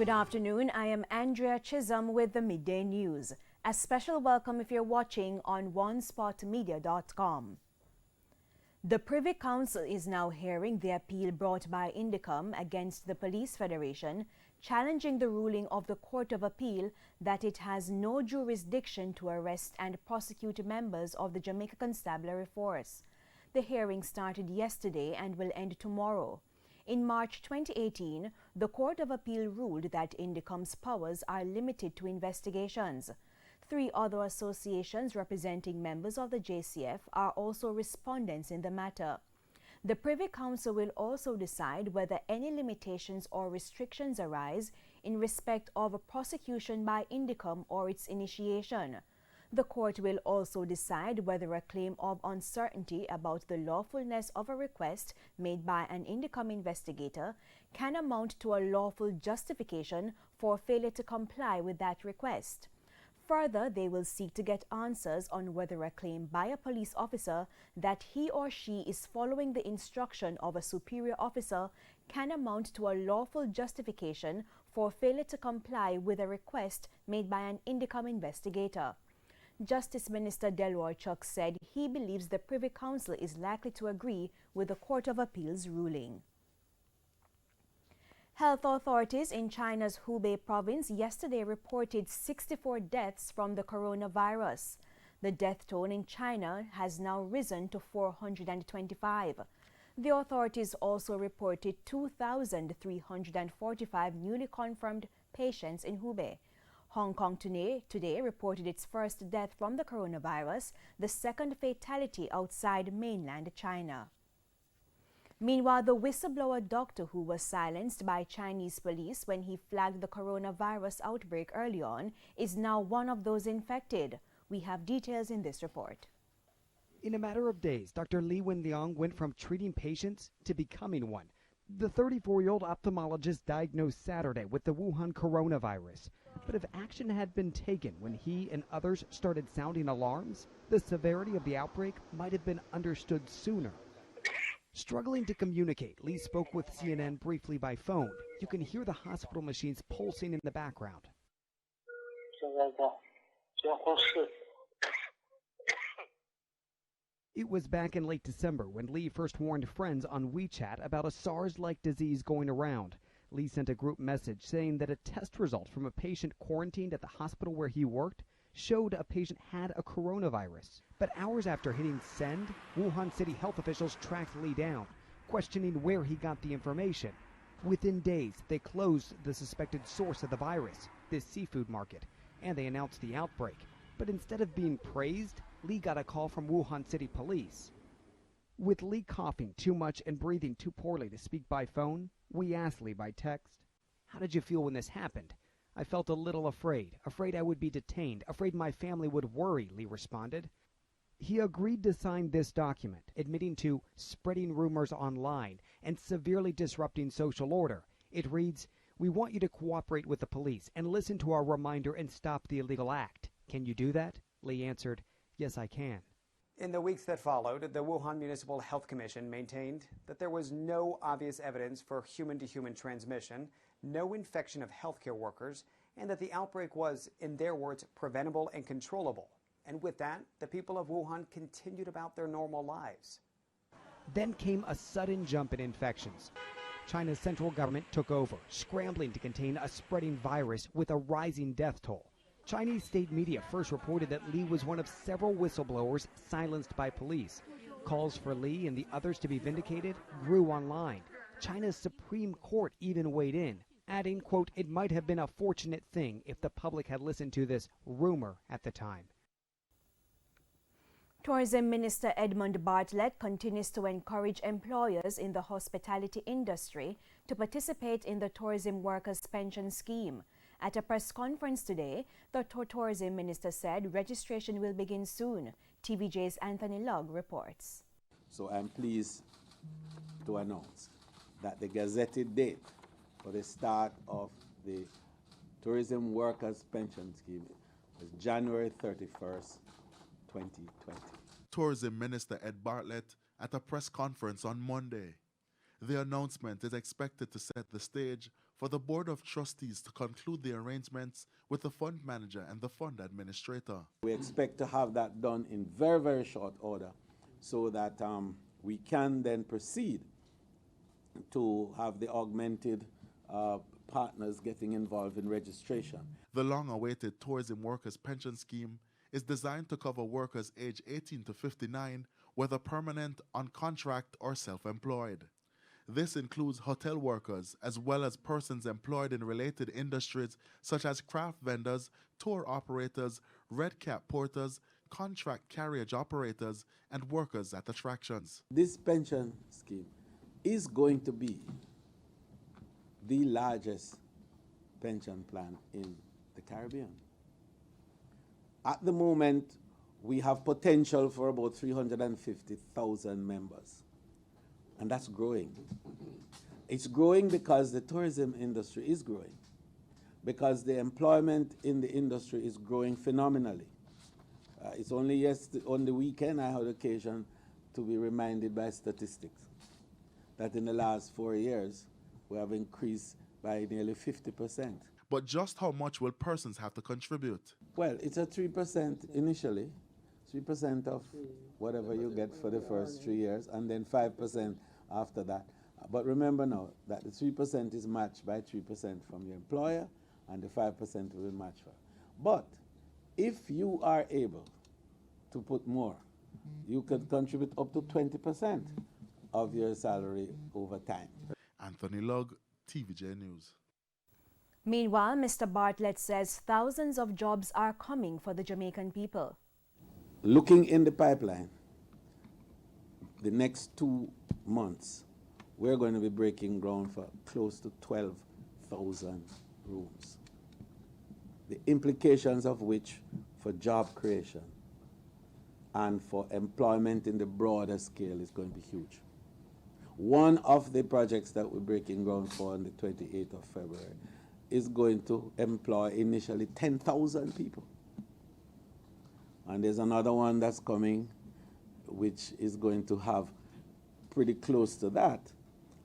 Good afternoon. I am Andrea Chisholm with the Midday News. A special welcome if you're watching on onespotmedia.com. The Privy Council is now hearing the appeal brought by INDECOM against the Police Federation, challenging the ruling of the Court of Appeal that it has no jurisdiction to arrest and prosecute members of the Jamaica Constabulary Force. The hearing started yesterday and will end tomorrow. In March 2018, the Court of Appeal ruled that INDECOM's powers are limited to investigations. 3 other associations representing members of the JCF are also respondents in the matter. The Privy Council will also decide whether any limitations or restrictions arise in respect of a prosecution by INDECOM or its initiation. The court will also decide whether a claim of uncertainty about the lawfulness of a request made by an INDECOM investigator can amount to a lawful justification for failure to comply with that request. Further, they will seek to get answers on whether a claim by a police officer that he or she is following the instruction of a superior officer can amount to a lawful justification for failure to comply with a request made by an INDECOM investigator. Justice Minister Delroy Chuck said he believes the Privy Council is likely to agree with the Court of Appeal's ruling. Health authorities in China's Hubei province yesterday reported 64 deaths from the coronavirus. The death toll in China has now risen to 425. The authorities also reported 2,345 newly confirmed patients in Hubei. Hong Kong today reported its first death from the coronavirus, the second fatality outside mainland China. Meanwhile, the whistleblower doctor who was silenced by Chinese police when he flagged the coronavirus outbreak early on is now one of those infected. We have details in this report. In a matter of days, Dr. Li Wenliang went from treating patients to becoming one. The 34-year-old ophthalmologist diagnosed Saturday with the Wuhan coronavirus. But if action had been taken when he and others started sounding alarms, the severity of the outbreak might have been understood sooner. Struggling to communicate, Lee spoke with CNN briefly by phone. You can hear the hospital machines pulsing in the background. It was back in late December when Lee first warned friends on WeChat about a SARS-like disease going around. Lee sent a group message saying that a test result from a patient quarantined at the hospital where he worked showed a patient had a coronavirus. But hours after hitting send, Wuhan city health officials tracked Lee down, questioning where he got the information. Within days, they closed the suspected source of the virus, this seafood market, and they announced the outbreak. But instead of being praised, Lee got a call from Wuhan City Police. With Lee coughing too much and breathing too poorly to speak by phone, we asked Lee by text, "How did you feel when this happened?" "I felt a little afraid I would be detained, afraid my family would worry," Lee responded. He agreed to sign this document, admitting to spreading rumors online and severely disrupting social order. It reads, "We want you to cooperate with the police and listen to our reminder and stop the illegal act. Can you do that?" Lee answered, "Yes, I can." In the weeks that followed, the Wuhan Municipal Health Commission maintained that there was no obvious evidence for human-to-human transmission, no infection of healthcare workers, and that the outbreak was, in their words, preventable and controllable. And with that, the people of Wuhan continued about their normal lives. Then came a sudden jump in infections. China's central government took over, scrambling to contain a spreading virus with a rising death toll. Chinese state media first reported that Lee was one of several whistleblowers silenced by police. Calls for Lee and the others to be vindicated grew online. China's Supreme Court even weighed in, adding, quote, "It might have been a fortunate thing if the public had listened to this rumor at the time." Tourism Minister Edmund Bartlett continues to encourage employers in the hospitality industry to participate in the Tourism Workers' Pension Scheme. At a press conference today, the Tourism Minister said registration will begin soon. TVJ's Anthony Lugg reports. So I'm pleased to announce that the gazetted date for the start of the Tourism Workers' Pension Scheme is January 31st, 2020. Tourism Minister Ed Bartlett at a press conference on Monday. The announcement is expected to set the stage for the Board of Trustees to conclude the arrangements with the fund manager and the fund administrator. We expect to have that done in very, very short order so that we can then proceed to have the augmented partners getting involved in registration. The long-awaited Tourism Workers Pension Scheme is designed to cover workers aged 18 to 59, whether permanent, on contract, or self-employed. This includes hotel workers as well as persons employed in related industries such as craft vendors, tour operators, red cap porters, contract carriage operators, and workers at attractions. This pension scheme is going to be the largest pension plan in the Caribbean. At the moment, we have potential for about 350,000 members, and that's growing. It's growing because the tourism industry is growing, because the employment in the industry is growing phenomenally. It's only on the weekend I had occasion to be reminded by statistics that in the last 4 years, we have increased by nearly 50%. But just how much will persons have to contribute? Well, it's a 3% initially, 3% of whatever you get for the first 3 years, and then 5% after that. But remember now that the 3% is matched by 3% from your employer, and the 5% will be matched for. But if you are able to put more, you can contribute up to 20% of your salary over time. Anthony Lugg, TVJ News. Meanwhile, Mr. Bartlett says thousands of jobs are coming for the Jamaican people. Looking in the pipeline, the next 2 months, we're going to be breaking ground for close to 12,000 rooms. The implications of which for job creation and for employment in the broader scale is going to be huge. One of the projects that we're breaking ground for on the 28th of February is going to employ initially 10,000 people. And there's another one that's coming which is going to have pretty close to that.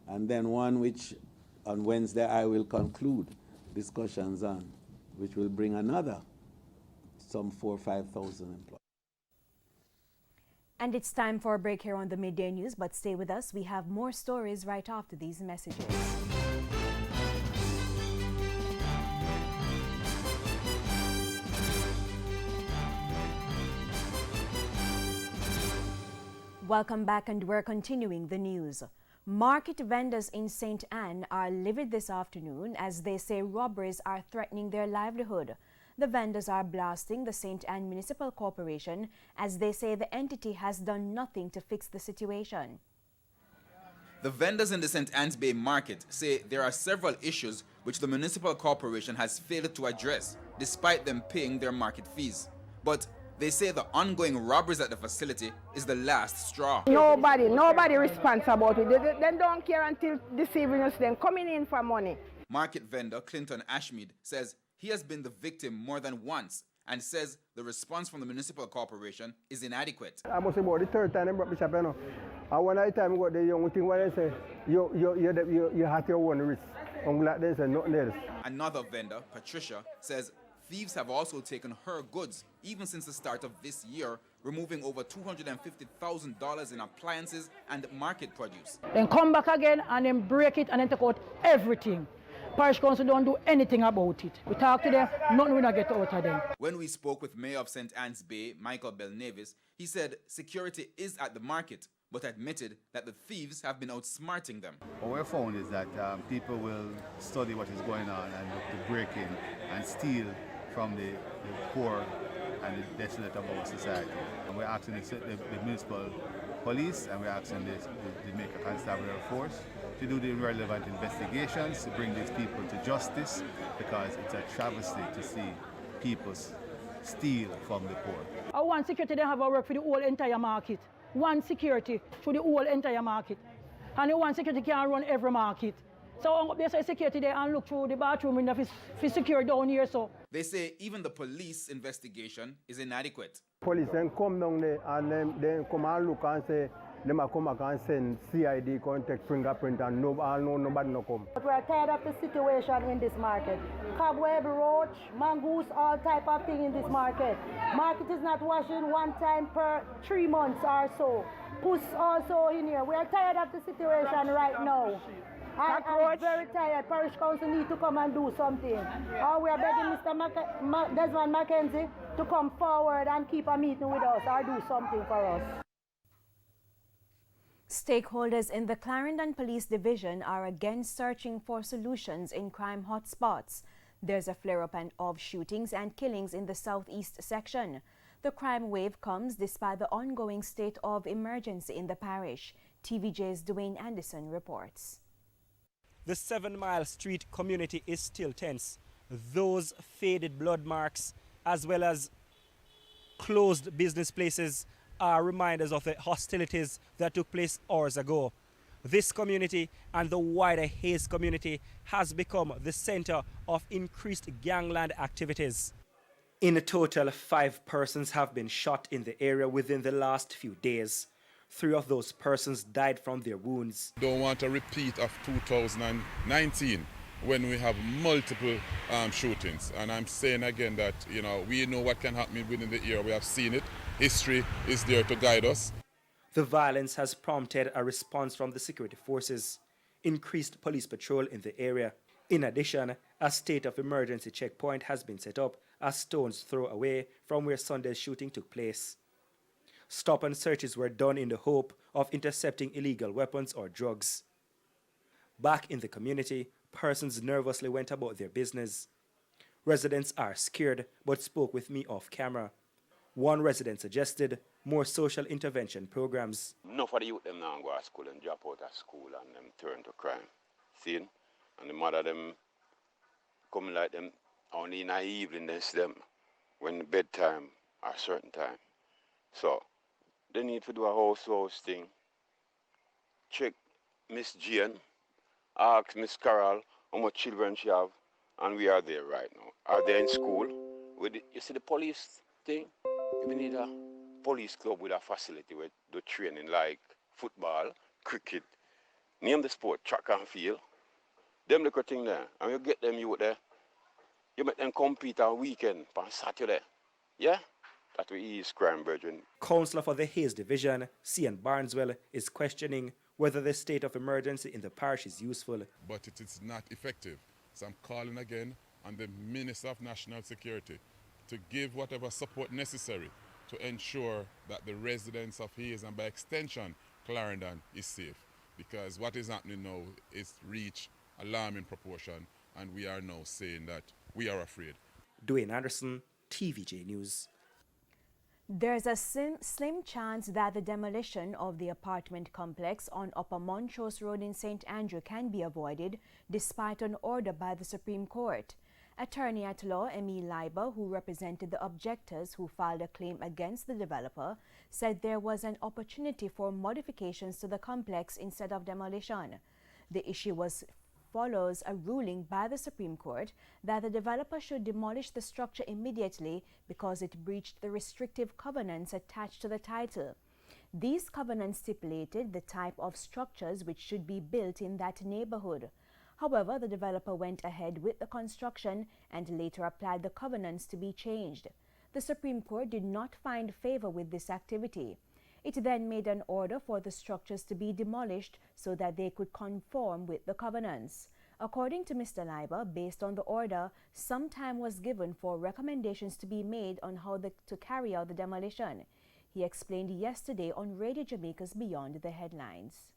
And then one which on Wednesday I will conclude discussions on, which will bring another some 4,000 or 5,000 employees. And it's time for a break here on the Midday News, but stay with us. We have more stories right after these messages. Welcome back, and we're continuing the news. Market vendors in St. Anne are livid this afternoon as they say robberies are threatening their livelihood. The vendors are blasting the St. Anne Municipal Corporation as they say the entity has done nothing to fix the situation. The vendors in the St. Anne's Bay market say there are several issues which the municipal corporation has failed to address, despite them paying their market fees. But they say the ongoing robberies at the facility is the last straw. Nobody responds about it. They don't care until deceiving us, then coming in for money. Market vendor Clinton Ashmead says he has been the victim more than once and says the response from the municipal corporation is inadequate. I must say about the third time they brought me shop, you know. And one of the time I got the young thing where they say, you have your own risk. I'm glad they say nothing else. Another vendor, Patricia, says thieves have also taken her goods even since the start of this year, removing over $250,000 in appliances and market produce. Then come back again and then break it and then take out everything. Parish Council don't do anything about it. We talk to them, nothing will not get out of them. When we spoke with Mayor of St. Anne's Bay, Michael Belnavis, he said security is at the market, but admitted that the thieves have been outsmarting them. What we found is that people will study what is going on and look to break in and steal from the poor and the desolate of our society. And we're asking the municipal police and we're asking the Jamaica Constabulary Force to do the relevant investigations, to bring these people to justice, because it's a travesty to see people steal from the poor. One security they have a work for the whole entire market. One security through the whole entire market. And the one security can run every market. So there's a security there and look through the bathroom window if secure down here. So they say even the police investigation is inadequate. Police then come down there and then come and look and say them a come back and send CID contact fingerprint and nobody no come. But we are tired of the situation in this market. Cobweb, roach, mongoose, all type of thing in this market. Market is not washing one time per 3 months or so. Puss also in here. We are tired of the situation right now. I'm very tired. Parish Council need to come and do something. Or we are begging Mr. Desmond Mackenzie to come forward and keep a meeting with us or do something for us. Stakeholders in the Clarendon Police Division are again searching for solutions in crime hotspots. There's a flare-up of shootings and killings in the southeast section. The crime wave comes despite the ongoing state of emergency in the parish. TVJ's Dwayne Anderson reports. The 7 Mile Street community is still tense. Those faded blood marks, as well as closed business places, are reminders of the hostilities that took place hours ago. This community and the wider Hayes community has become the center of increased gangland activities. In a total, 5 persons have been shot in the area within the last few days. 3 of those persons died from their wounds. Don't want a repeat of 2019 when we have multiple shootings. And I'm saying again that, we know what can happen within the year. We have seen it. History is there to guide us. The violence has prompted a response from the security forces, increased police patrol in the area. In addition, a state of emergency checkpoint has been set up a stone's throw away from where Sunday's shooting took place. Stop and searches were done in the hope of intercepting illegal weapons or drugs. Back in the community, persons nervously went about their business. Residents are scared but spoke with me off camera. One resident suggested more social intervention programs. Enough of the youth them now go to school and drop out of school and them turn to crime. See? And the mother them come like them only in the evening they see them when the bedtime or certain time. So they need to do a house thing. Check Miss Jane, ask Miss Carol how much children she have, and we are there right now. Are they in school? You see the police thing? We need a police club with a facility where do training like football, cricket, name the sport, track and field. Them little thing there. And you get them youth there, you make them compete on weekend, on Saturday. Yeah? That will ease crime, brethren. Councillor for the Hayes Division, C.N. Barneswell, is questioning whether the state of emergency in the parish is useful. But it is not effective. So I'm calling again on the Minister of National Security to give whatever support necessary to ensure that the residents of Hayes and by extension Clarendon is safe. Because what is happening now is reached alarming proportion, and we are now saying that we are afraid. Dwayne Anderson, TVJ News. There's a slim chance that the demolition of the apartment complex on Upper Montrose Road in St. Andrew can be avoided despite an order by the Supreme Court. Attorney at law Emil Leiber, who represented the objectors who filed a claim against the developer, said there was an opportunity for modifications to the complex instead of demolition. The issue follows a ruling by the Supreme Court that the developer should demolish the structure immediately because it breached the restrictive covenants attached to the title. These covenants stipulated the type of structures which should be built in that neighborhood. However, the developer went ahead with the construction and later applied the covenants to be changed. The Supreme Court did not find favor with this activity. It then made an order for the structures to be demolished so that they could conform with the covenants. According to Mr. Leiber, based on the order, some time was given for recommendations to be made on how to carry out the demolition. He explained yesterday on Radio Jamaica's Beyond the Headlines.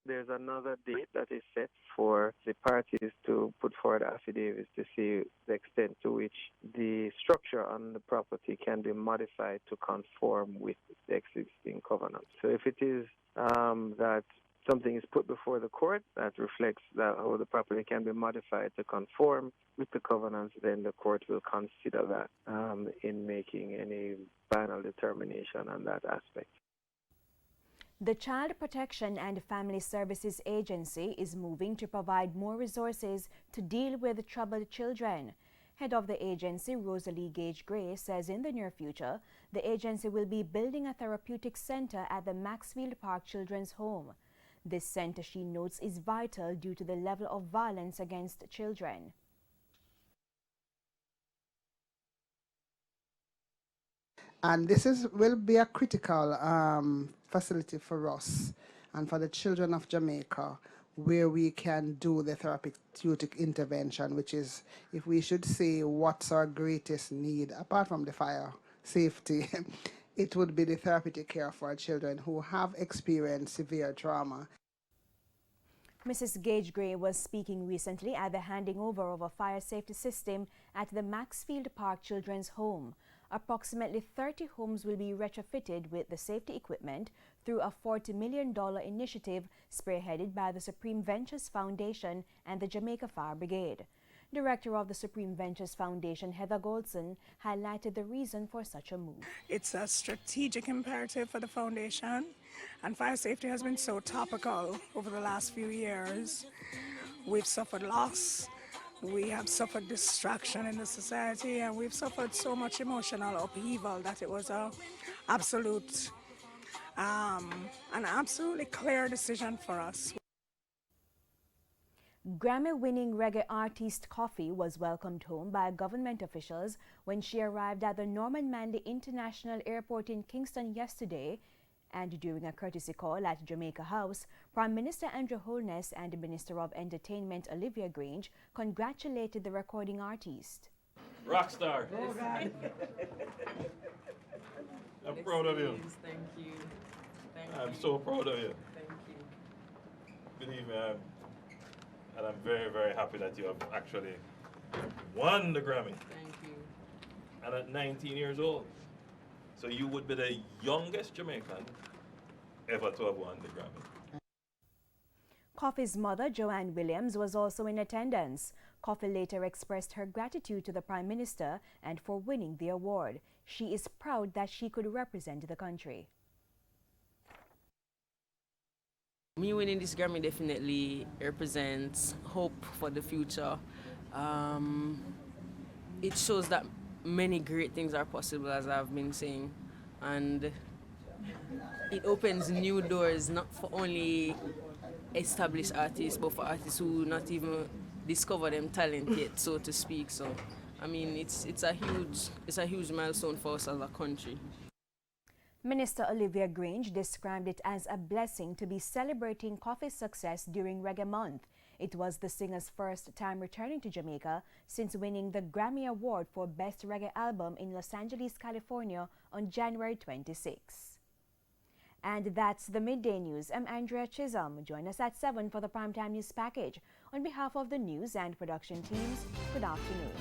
There's another date that is set for the parties to put forward affidavits to see the extent to which the structure on the property can be modified to conform with the existing covenant. So if it is that something is put before the court that reflects that how the property can be modified to conform with the covenants, then the court will consider that in making any final determination on that aspect. The Child Protection and Family Services Agency is moving to provide more resources to deal with troubled children. Head of the agency, Rosalie Gage-Gray, says in the near future, the agency will be building a therapeutic center at the Maxfield Park Children's Home. This center, she notes, is vital due to the level of violence against children. And this will be a critical facility for us and for the children of Jamaica, where we can do the therapeutic intervention, which is, if we should say what's our greatest need, apart from the fire safety, it would be the therapeutic care for our children who have experienced severe trauma. Mrs. Gage-Gray was speaking recently at the handing over of a fire safety system at the Maxfield Park Children's Home. Approximately 30 homes will be retrofitted with the safety equipment through a $40 million initiative spearheaded by the Supreme Ventures Foundation and the Jamaica Fire Brigade. Director of the Supreme Ventures Foundation, Heather Goldson, highlighted the reason for such a move. It's a strategic imperative for the foundation, and fire safety has been so topical over the last few years. We've suffered loss. We have suffered distraction in the society, and we've suffered so much emotional upheaval that it was an absolutely clear decision for us. Grammy-winning Reggae Artiste Coffee was welcomed home by government officials when she arrived at the Norman Manley International Airport in Kingston yesterday. And during a courtesy call at Jamaica House, Prime Minister Andrew Holness and Minister of Entertainment Olivia Grange congratulated the recording artist. Rockstar. Oh, God. I'm proud of you. Thank you. I'm so proud of you. Thank you. Believe me, and I'm very, very happy that you have actually won the Grammy. Thank you. And at 19 years old. So you would be the youngest Jamaican ever to have won the Grammy. Coffee's mother, Joanne Williams, was also in attendance. Coffee later expressed her gratitude to the Prime Minister and for winning the award. She is proud that she could represent the country. Me winning this Grammy definitely represents hope for the future. It shows that many great things are possible, as I've been saying, and it opens new doors, not for only established artists, but for artists who not even discover them talent yet, so to speak. So, I mean, it's a huge milestone for us as a country. Minister Olivia Grange described it as a blessing to be celebrating Coffee's success during Reggae Month. It was the singer's first time returning to Jamaica since winning the Grammy Award for Best Reggae Album in Los Angeles, California on January 26. And that's the Midday News. I'm Andrea Chisholm. Join us at 7 for the Primetime News Package. On behalf of the news and production teams, good afternoon.